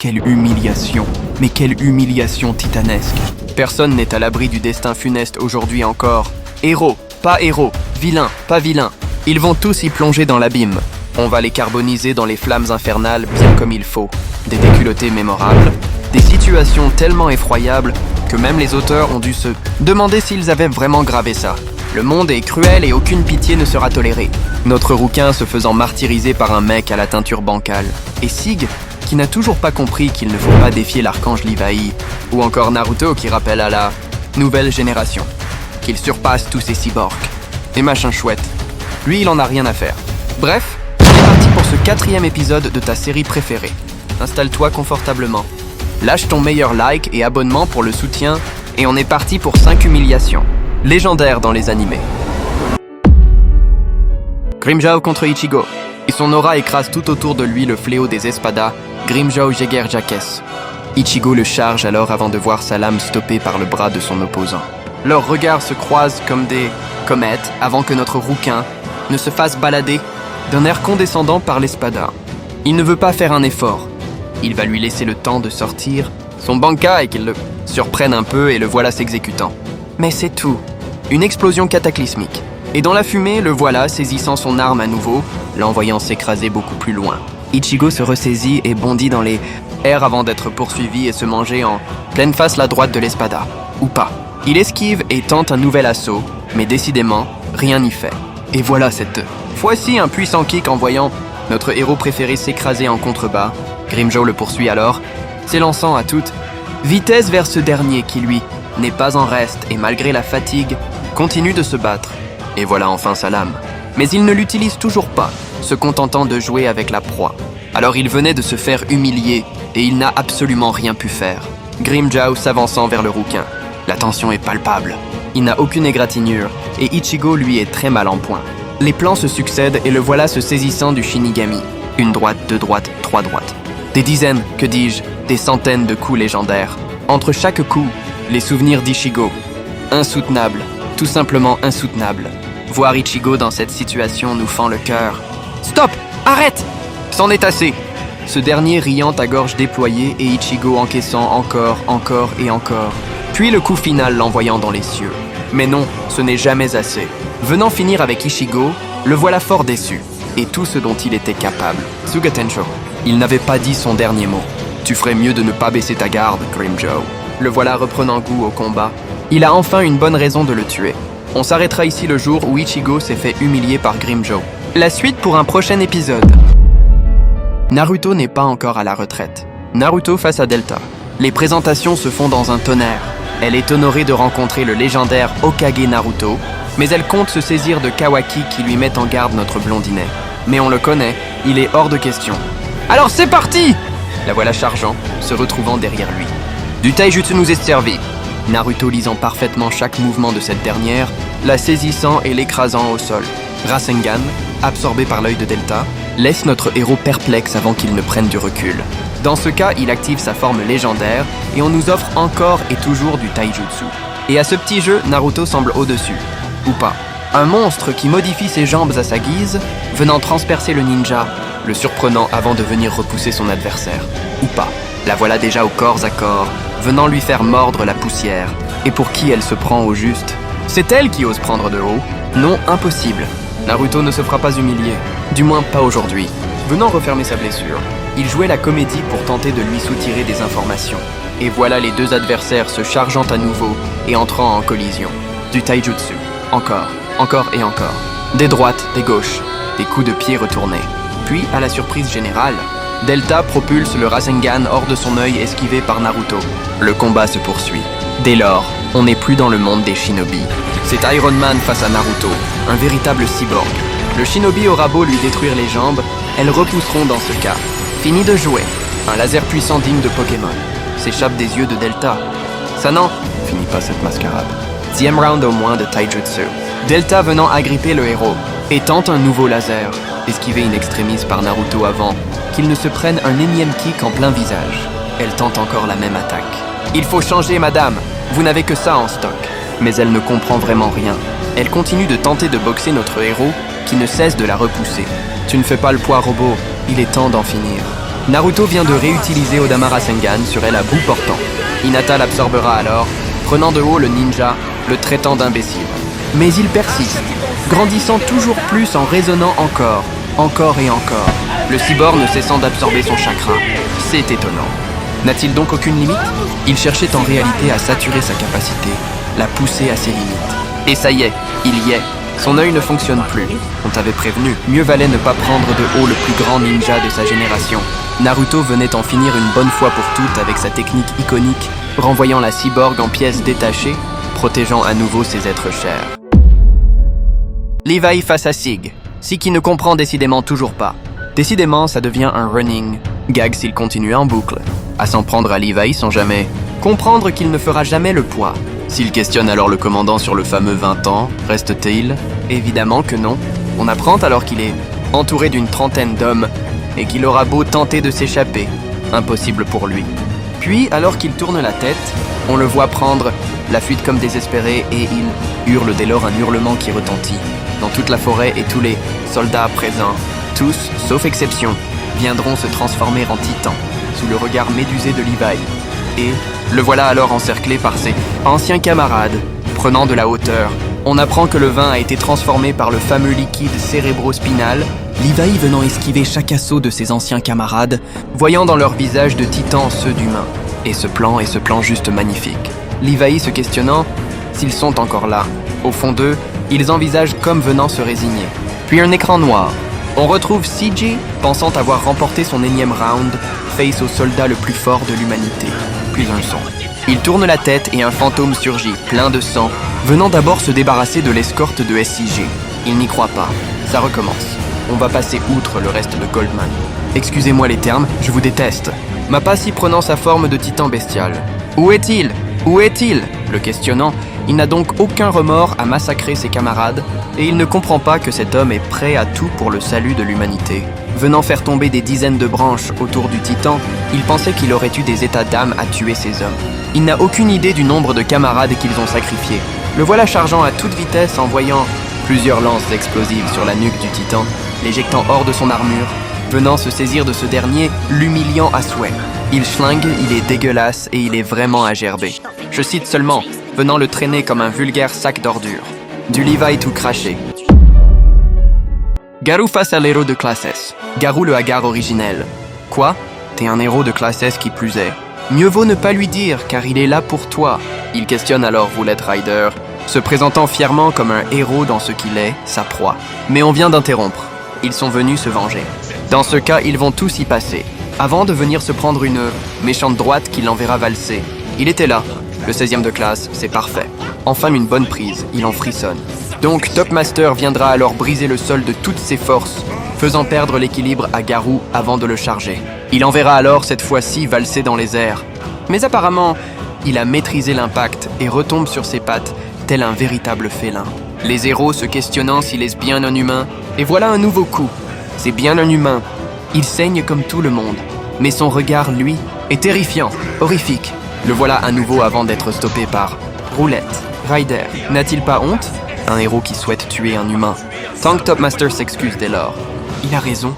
Quelle humiliation, mais quelle humiliation titanesque. Personne n'est à l'abri du destin funeste aujourd'hui encore. Héros, pas héros, vilains, pas vilains. Ils vont tous y plonger dans l'abîme. On va les carboniser dans les flammes infernales bien comme il faut. Des déculottés mémorables, des situations tellement effroyables que même les auteurs ont dû se demander s'ils avaient vraiment gravé ça. Le monde est cruel et aucune pitié ne sera tolérée. Notre rouquin se faisant martyriser par un mec à la teinture bancale. Et Sig, qui n'a toujours pas compris qu'il ne faut pas défier l'archange Levi. Ou encore Naruto qui rappelle à la nouvelle génération qu'il surpasse tous ces cyborgs. Et machin chouette. Lui, il en a rien à faire. Bref, c'est parti pour ce 4e épisode de ta série préférée. Installe-toi confortablement. Lâche ton meilleur like et abonnement pour le soutien. Et on est parti pour 5 humiliations. Légendaires dans les animés. Grimmjow contre Ichigo. Et son aura écrase tout autour de lui le fléau des espadas, Grimmjow Jäger Jacques. Ichigo le charge alors avant de voir sa lame stoppée par le bras de son opposant. Leurs regards se croisent comme des comètes avant que notre rouquin ne se fasse balader d'un air condescendant par l'espada. Il ne veut pas faire un effort. Il va lui laisser le temps de sortir son banka et qu'il le surprenne un peu et le voilà s'exécutant. Mais c'est tout. Une explosion cataclysmique. Et dans la fumée, le voilà saisissant son arme à nouveau, l'envoyant s'écraser beaucoup plus loin. Ichigo se ressaisit et bondit dans les airs avant d'être poursuivi et se manger en pleine face la droite de l'espada. Ou pas. Il esquive et tente un nouvel assaut, mais décidément, rien n'y fait. Et voilà cette fois-ci un puissant kick en voyant notre héros préféré s'écraser en contrebas. Grimmjow le poursuit alors, s'élançant à toute vitesse vers ce dernier qui, lui, n'est pas en reste et malgré la fatigue, continue de se battre. Et voilà enfin sa lame. Mais il ne l'utilise toujours pas, se contentant de jouer avec la proie. Alors il venait de se faire humilier et il n'a absolument rien pu faire. Grimmjow s'avançant vers le rouquin. La tension est palpable. Il n'a aucune égratignure et Ichigo lui est très mal en point. Les plans se succèdent et le voilà se saisissant du Shinigami. Une droite, deux droites, trois droites. Des dizaines, que dis-je, des centaines de coups légendaires. Entre chaque coup, les souvenirs d'Ichigo. Insoutenable, tout simplement insoutenable. Voir Ichigo dans cette situation nous fend le cœur. Stop! Arrête! C'en est assez! Ce dernier riant à gorge déployée et Ichigo encaissant encore et encore. Puis le coup final l'envoyant dans les cieux. Mais non, ce n'est jamais assez. Venant finir avec Ichigo, le voilà fort déçu. Et tout ce dont il était capable. Sugatensho. Il n'avait pas dit son dernier mot. Tu ferais mieux de ne pas baisser ta garde, Grimmjow. Le voilà reprenant goût au combat. Il a enfin une bonne raison de le tuer. On s'arrêtera ici le jour où Ichigo s'est fait humilier par Grimmjow. La suite pour un prochain épisode. Naruto n'est pas encore à la retraite. Naruto face à Delta. Les présentations se font dans un tonnerre. Elle est honorée de rencontrer le légendaire Hokage Naruto, mais elle compte se saisir de Kawaki qui lui met en garde notre blondinet. Mais on le connaît, il est hors de question. Alors c'est parti! La voilà chargeant, se retrouvant derrière lui. Du taijutsu nous est servi. Naruto lisant parfaitement chaque mouvement de cette dernière, la saisissant et l'écrasant au sol. Rasengan, absorbé par l'œil de Delta, laisse notre héros perplexe avant qu'il ne prenne du recul. Dans ce cas, il active sa forme légendaire et on nous offre encore et toujours du taijutsu. Et à ce petit jeu, Naruto semble au-dessus. Ou pas. Un monstre qui modifie ses jambes à sa guise, venant transpercer le ninja, le surprenant avant de venir repousser son adversaire. Ou pas. La voilà déjà au corps à corps, venant lui faire mordre la poussière. Et pour qui elle se prend au juste? C'est elle qui ose prendre de haut? Non, impossible. Naruto ne se fera pas humilier. Du moins pas aujourd'hui. Venant refermer sa blessure, il jouait la comédie pour tenter de lui soutirer des informations. Et voilà les deux adversaires se chargeant à nouveau et entrant en collision. Du taijutsu. Encore et encore. Des droites, des gauches, des coups de pied retournés. Puis, à la surprise générale, Delta propulse le Rasengan hors de son œil esquivé par Naruto. Le combat se poursuit. Dès lors, on n'est plus dans le monde des shinobi. C'est Iron Man face à Naruto, un véritable cyborg. Le shinobi aura beau lui détruire les jambes, elles repousseront dans ce cas. Fini de jouer. Un laser puissant digne de Pokémon s'échappe des yeux de Delta. Ça n'en finit pas cette mascarade. 10e round au moins de taijutsu. Delta venant agripper le héros et tente un nouveau laser, esquivé in extremis par Naruto avant qu'il ne se prenne un énième kick en plein visage. Elle tente encore la même attaque. Il faut changer, madame. Vous n'avez que ça en stock. Mais elle ne comprend vraiment rien. Elle continue de tenter de boxer notre héros qui ne cesse de la repousser. Tu ne fais pas le poids robot. Il est temps d'en finir. Naruto vient de réutiliser Odama Rasengan sur elle à bout portant. Hinata l'absorbera alors, prenant de haut le ninja, le traitant d'imbécile. Mais il persiste, grandissant toujours plus en résonnant encore et encore. Le cyborg ne cessant d'absorber son chakra. C'est étonnant. N'a-t-il donc aucune limite? Il cherchait en réalité à saturer sa capacité, la pousser à ses limites. Et ça y est, il y est. Son œil ne fonctionne plus. On t'avait prévenu. Mieux valait ne pas prendre de haut le plus grand ninja de sa génération. Naruto venait en finir une bonne fois pour toutes avec sa technique iconique, renvoyant la cyborg en pièces détachées, protégeant à nouveau ses êtres chers. Levi face à Sig. Sig qui ne comprend décidément toujours pas. Décidément, ça devient un running gag s'il continue en boucle, à s'en prendre à Levi sans jamais comprendre qu'il ne fera jamais le poids. S'il questionne alors le commandant sur le fameux 20 ans, reste-t-il? Évidemment que non. On apprend alors qu'il est entouré d'une trentaine d'hommes et qu'il aura beau tenter de s'échapper, impossible pour lui. Puis, alors qu'il tourne la tête, on le voit prendre la fuite comme désespéré et il hurle dès lors un hurlement qui retentit dans toute la forêt et tous les soldats présents, tous, sauf exception, viendront se transformer en titans sous le regard médusé de Levi. Et le voilà alors encerclé par ses anciens camarades, prenant de la hauteur. On apprend que le vin a été transformé par le fameux liquide cérébrospinal, Levi venant esquiver chaque assaut de ses anciens camarades, voyant dans leur visage de titans ceux d'humains. Et ce plan juste magnifique. Levi se questionnant s'ils sont encore là. Au fond d'eux, ils envisagent comme venant se résigner. Puis un écran noir. On retrouve CJ pensant avoir remporté son énième round face au soldat le plus fort de l'humanité. Puis un son. Il tourne la tête et un fantôme surgit, plein de sang, venant d'abord se débarrasser de l'escorte de SIG. Il n'y croit pas. Ça recommence. On va passer outre le reste de Goldman. Excusez-moi les termes, je vous déteste. Mappa s'y prenant sa forme de titan bestial. Où est-il? Où est-il? Le questionnant, il n'a donc aucun remords à massacrer ses camarades et il ne comprend pas que cet homme est prêt à tout pour le salut de l'humanité. Venant faire tomber des dizaines de branches autour du titan, il pensait qu'il aurait eu des états d'âme à tuer ces hommes. Il n'a aucune idée du nombre de camarades qu'ils ont sacrifiés. Le voilà chargeant à toute vitesse, envoyant plusieurs lances explosives sur la nuque du titan, l'éjectant hors de son armure, venant se saisir de ce dernier, l'humiliant à souhait. Il schlingue, il est dégueulasse et il est vraiment à gerber. Je cite seulement, venant le traîner comme un vulgaire sac d'ordures. Du Levi tout craché. Garou face à l'héros de classe S. Garou le hagard originel. Quoi? T'es un héros de classe S qui plus est. Mieux vaut ne pas lui dire, car il est là pour toi. Il questionne alors Roulette Rider, se présentant fièrement comme un héros dans ce qu'il est, sa proie. Mais on vient d'interrompre. Ils sont venus se venger. Dans ce cas, ils vont tous y passer, avant de venir se prendre une méchante droite qui l'enverra valser. Il était là. Le 16e de classe, c'est parfait. Enfin une bonne prise, il en frissonne. Donc Top Master viendra alors briser le sol de toutes ses forces, faisant perdre l'équilibre à Garou avant de le charger. Il enverra alors cette fois-ci valser dans les airs. Mais apparemment, il a maîtrisé l'impact et retombe sur ses pattes, tel un véritable félin. Les héros se questionnant s'il est bien un humain, et voilà un nouveau coup. C'est bien un humain. Il saigne comme tout le monde. Mais son regard, lui, est terrifiant, horrifique. Le voilà à nouveau avant d'être stoppé par Roulette. Rider, n'a-t-il pas honte? Un héros qui souhaite tuer un humain. Tant que Top Master s'excuse dès lors. Il a raison.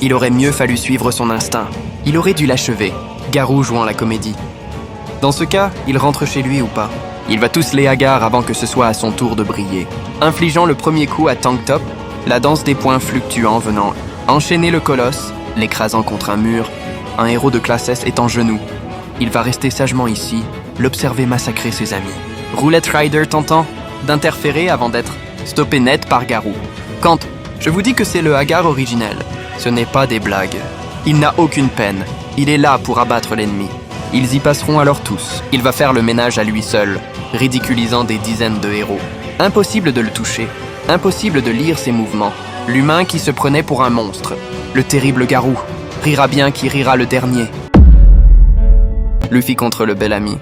Il aurait mieux fallu suivre son instinct. Il aurait dû l'achever. Garou jouant la comédie. Dans ce cas, il rentre chez lui ou pas? Il va tous les hagards avant que ce soit à son tour de briller. Infligeant le premier coup à Tank Top, la danse des poings fluctuants venant enchaîner le colosse, l'écrasant contre un mur, un héros de classe S est en genoux. Il va rester sagement ici, l'observer massacrer ses amis. Roulette Rider tentant d'interférer avant d'être stoppé net par Garou. Quand je vous dis que c'est le hagard originel, ce n'est pas des blagues. Il n'a aucune peine, il est là pour abattre l'ennemi. Ils y passeront alors tous. Il va faire le ménage à lui seul, ridiculisant des dizaines de héros. Impossible de le toucher, impossible de lire ses mouvements. L'humain qui se prenait pour un monstre, le terrible Garou, rira bien qui rira le dernier. Luffy contre le bel ami.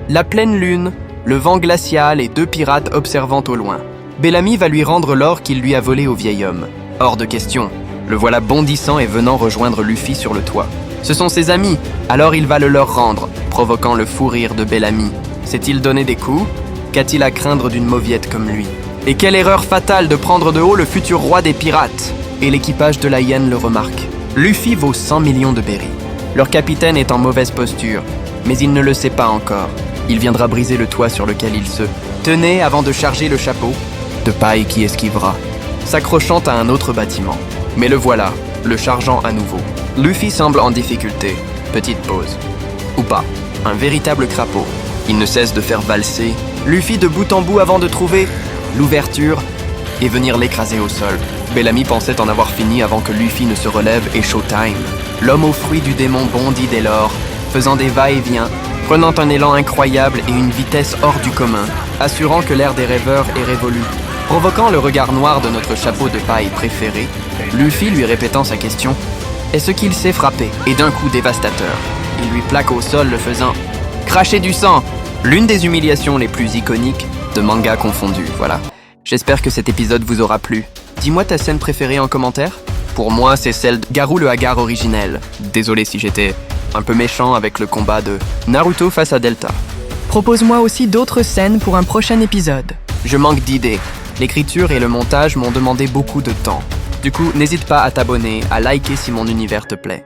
La pleine lune, le vent glacial et deux pirates observant au loin. Bellamy va lui rendre l'or qu'il lui a volé au vieil homme. Hors de question, le voilà bondissant et venant rejoindre Luffy sur le toit. Ce sont ses amis, alors il va le leur rendre, provoquant le fou rire de Bellamy. S'est-il donné des coups? Qu'a-t-il à craindre d'une mauviette comme lui? Et quelle erreur fatale de prendre de haut le futur roi des pirates! Et l'équipage de la hyène le remarque. Luffy vaut 100 millions de berries. Leur capitaine est en mauvaise posture, mais il ne le sait pas encore. Il viendra briser le toit sur lequel il se tenait avant de charger le chapeau de paille qui esquivera, s'accrochant à un autre bâtiment. Mais le voilà, le chargeant à nouveau. Luffy semble en difficulté. Petite pause. Ou pas. Un véritable crapaud. Il ne cesse de faire valser Luffy de bout en bout avant de trouver l'ouverture et venir l'écraser au sol. Bellamy pensait en avoir fini avant que Luffy ne se relève et showtime. L'homme aux fruits du démon bondit dès lors, faisant des va-et-vient, prenant un élan incroyable et une vitesse hors du commun, assurant que l'ère des rêveurs est révolue. Provoquant le regard noir de notre chapeau de paille préféré, Luffy lui répétant sa question « Est-ce qu'il sait frapper ?» Et d'un coup dévastateur, il lui plaque au sol le faisant « cracher du sang !» L'une des humiliations les plus iconiques, de manga confondu, voilà. J'espère que cet épisode vous aura plu. Dis-moi ta scène préférée en commentaire. Pour moi, c'est celle de Garou le Hagar originel. Désolé si j'étais un peu méchant avec le combat de Naruto face à Delta. Propose-moi aussi d'autres scènes pour un prochain épisode. Je manque d'idées. L'écriture et le montage m'ont demandé beaucoup de temps. Du coup, n'hésite pas à t'abonner, à liker si mon univers te plaît.